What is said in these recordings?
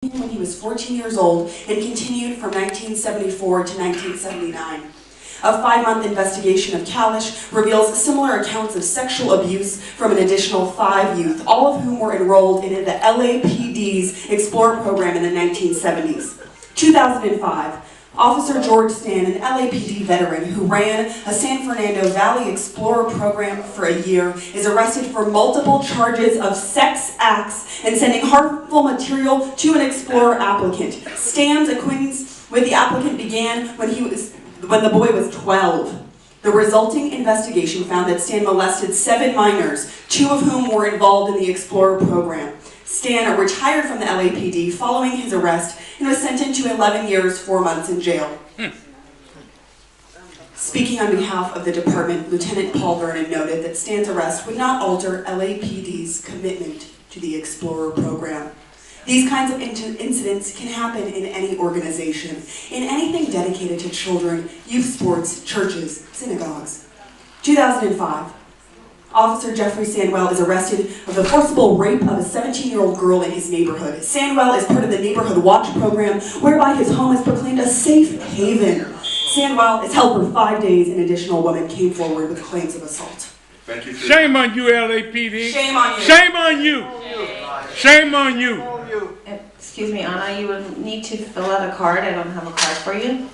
when he was 14 years old and continued from 1974 to 1979. A 5-month investigation of Kalish reveals similar accounts of sexual abuse from an additional 5 youth, all of whom were enrolled in the LAPD's Explorer program in the 1970s. 2005. Officer George Stan, an LAPD veteran who ran a San Fernando Valley Explorer program for a year, is arrested for multiple charges of sex acts and sending harmful material to an Explorer applicant. Stan's acquaintance with the applicant began when the boy was 12. The resulting investigation found that Stan molested 7 minors, 2 of whom were involved in the Explorer program. Stan retired from the LAPD following his arrest and was sentenced to 11 years, 4 months in jail. Speaking on behalf of the department, Lieutenant Paul Vernon noted that Stan's arrest would not alter LAPD's commitment to the Explorer program. These kinds of incidents can happen in any organization, in anything dedicated to children, youth sports, churches, synagogues. 2005. Officer Jeffrey Sandwell is arrested of the forcible rape of a 17-year-old girl in his neighborhood. Sandwell is part of the Neighborhood Watch program, whereby his home is proclaimed a safe haven. Sandwell is held for 5 days. An additional woman came forward with claims of assault. Thank you. Shame on you, LAPD. Shame on you. Shame on you. Shame on you. Excuse me, Anna, you will need to fill out a card. I don't have a card for you.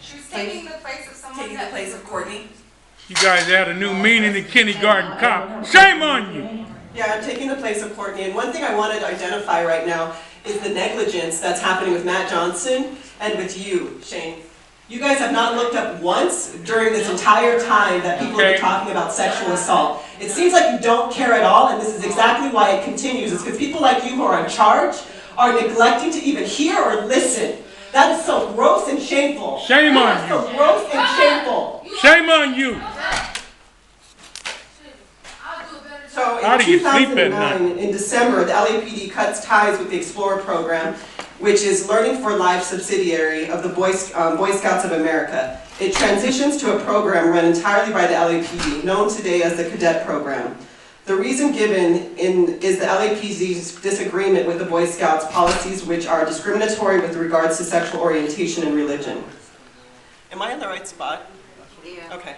She's taking the place of someone Taking the place of Courtney. You guys had a new meaning in kindergarten cop. Shame on you. Yeah, I'm taking the place of Courtney, and one thing I wanted to identify right now is the negligence that's happening with Matt Johnson and with you, Shane. You guys have not looked up once during this entire time that people have been talking about sexual assault. It seems like you don't care at all, and this is exactly why it continues. It's because people like you who are in charge are neglecting to even hear or listen. That is so gross and shameful. Shame on you. So gross and shameful. Shame on you. So How in do you sleep at 2009, in December, the LAPD cuts ties with the Explorer program, which is Learning for Life subsidiary of the Boy Scouts of America. It transitions to a program run entirely by the LAPD, known today as the Cadet Program. The reason given is the LAPD's disagreement with the Boy Scouts policies, which are discriminatory with regards to sexual orientation and religion. Am I in the right spot? Yeah. Okay.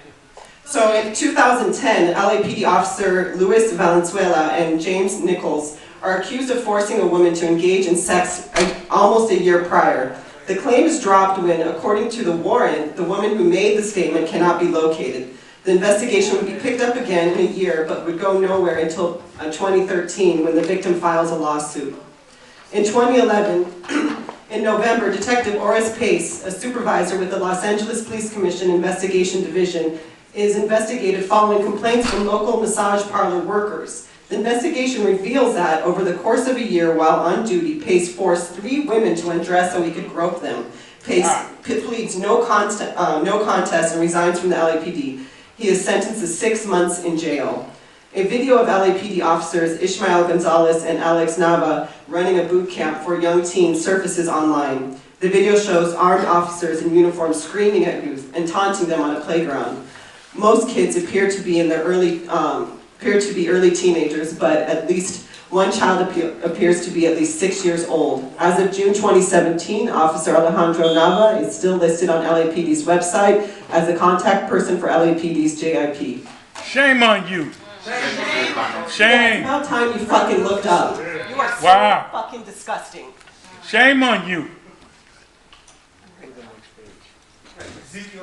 So in 2010, LAPD officer Luis Valenzuela and James Nichols are accused of forcing a woman to engage in sex almost a year prior. The claim is dropped when, according to the warrant, the woman who made the statement cannot be located. The investigation would be picked up again in a year, but would go nowhere until 2013 when the victim files a lawsuit. In 2011, in November, Detective Oris Pace, a supervisor with the Los Angeles Police Commission Investigation Division, is investigated following complaints from local massage parlor workers. The investigation reveals that, over the course of a year while on duty, Pace forced 3 women to undress so he could grope them. Pace pleads no contest and resigns from the LAPD. He is sentenced to 6 months in jail. A video of LAPD officers Ishmael Gonzalez and Alex Nava running a boot camp for young teens surfaces online. The video shows armed officers in uniform screaming at youth and taunting them on a playground. Most kids appear to be in their early teenagers, but at least one child appears to be at least 6 years old. As of June 2017, Officer Alejandro Nava is still listed on LAPD's website as the contact person for LAPD's JIP. Shame on you. Shame. It's about time you fucking looked up. You are so fucking disgusting. Shame on you.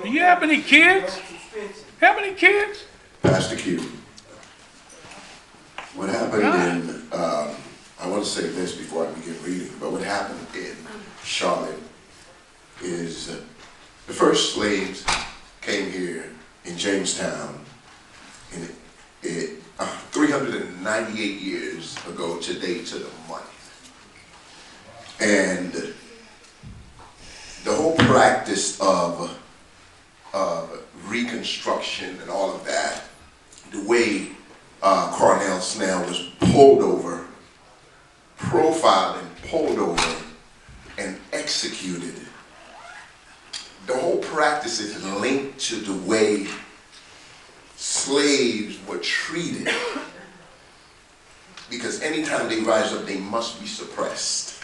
Do you have any kids? Have any kids? Pastor Q. What happened in, I want to say this before I begin reading, but what happened in Charlotte is the first slaves came here in Jamestown in 398 years ago today to the month. And the whole practice of reconstruction and all of that, the way Cornell Snell was pulled over, profiled and pulled over, and executed. The whole practice is linked to the way slaves were treated because anytime they rise up, they must be suppressed.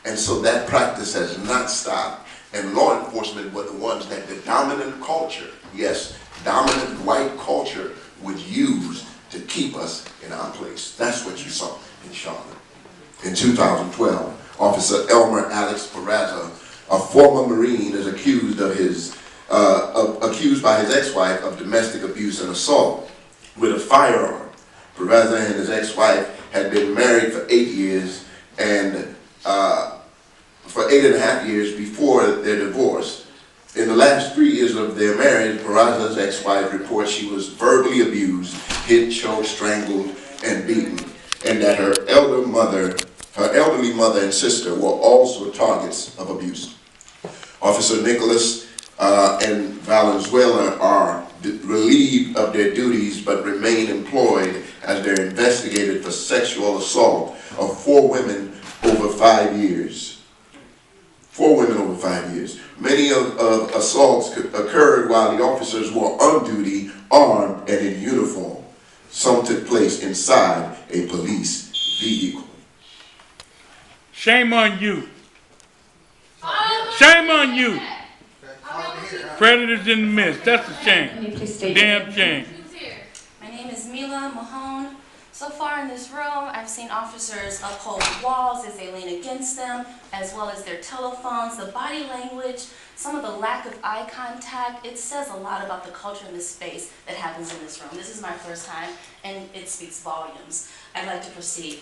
And so that practice has not stopped. And law enforcement were the ones that the dominant culture, yes, dominant white culture would use to keep us in our place. That's what you saw in Charlotte. In 2012, Officer Elmer Alex Peraza, a former Marine, is accused by his ex-wife of domestic abuse and assault with a firearm. Peraza and his ex-wife had been married for 8 years and for 8.5 years before their divorce. In the last 3 years of their marriage, Peraza's ex-wife reports she was verbally abused, hit, choked, strangled, and beaten, and that her elderly mother and sister were also targets of abuse. Officer Nicholas and Valenzuela are relieved of their duties but remain employed as they're investigated for sexual assault of 4 women over 5 years. 4 women over 5 years. Many of assaults occurred while the officers were on duty, armed and in uniform. Some took place inside a police vehicle. Shame on you. Shame on you. Predators in the midst. That's a shame. Can you please state Damn shame. My name is Mila Mahone. So far in this room, I've seen officers uphold walls as they lean against them, as well as their telephones, the body language, some of the lack of eye contact. It says a lot about the culture in this space that happens in this room. This is my first time, and it speaks volumes. I'd like to proceed.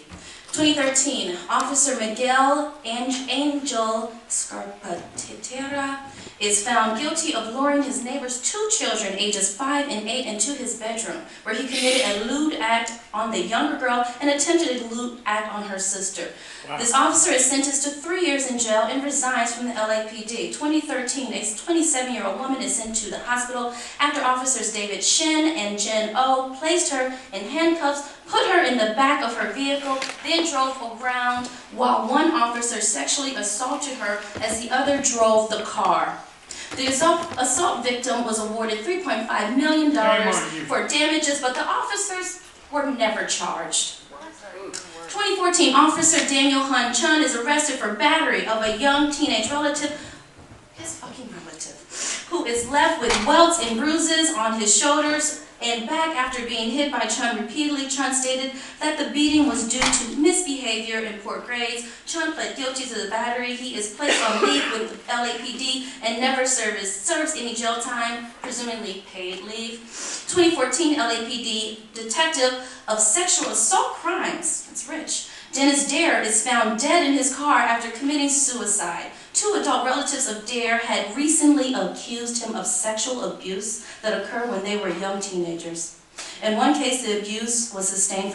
2013, Officer Miguel Angel Scarpatera is found guilty of luring his neighbor's 2 children, ages 5 and 8, into his bedroom, where he committed a lewd act on the younger girl and attempted a lewd act on her sister. Wow. This officer is sentenced to 3 years in jail and resigns from the LAPD. 2013, a 27-year-old woman is sent to the hospital after officers David Shin and Jen O placed her in handcuffs, put her in the back of her vehicle, then drove around while one officer sexually assaulted her as the other drove the car. The assault victim was awarded $3.5 million for damages, but the officers were never charged. 2014, Officer Daniel Han Chun is arrested for battery of a young teenage relative, his fucking relative, who is left with welts and bruises on his shoulders and back after being hit by Chun repeatedly. Chun stated that the beating was due to misbehavior and poor grades. Chun pled guilty to the battery. He is placed on leave with the LAPD and never serves any jail time, presumably paid leave. 2014, LAPD detective of sexual assault crimes, that's rich, Dennis Dare, is found dead in his car after committing suicide. 2 adult relatives of Dare had recently accused him of sexual abuse that occurred when they were young teenagers. In one case, the abuse was sustained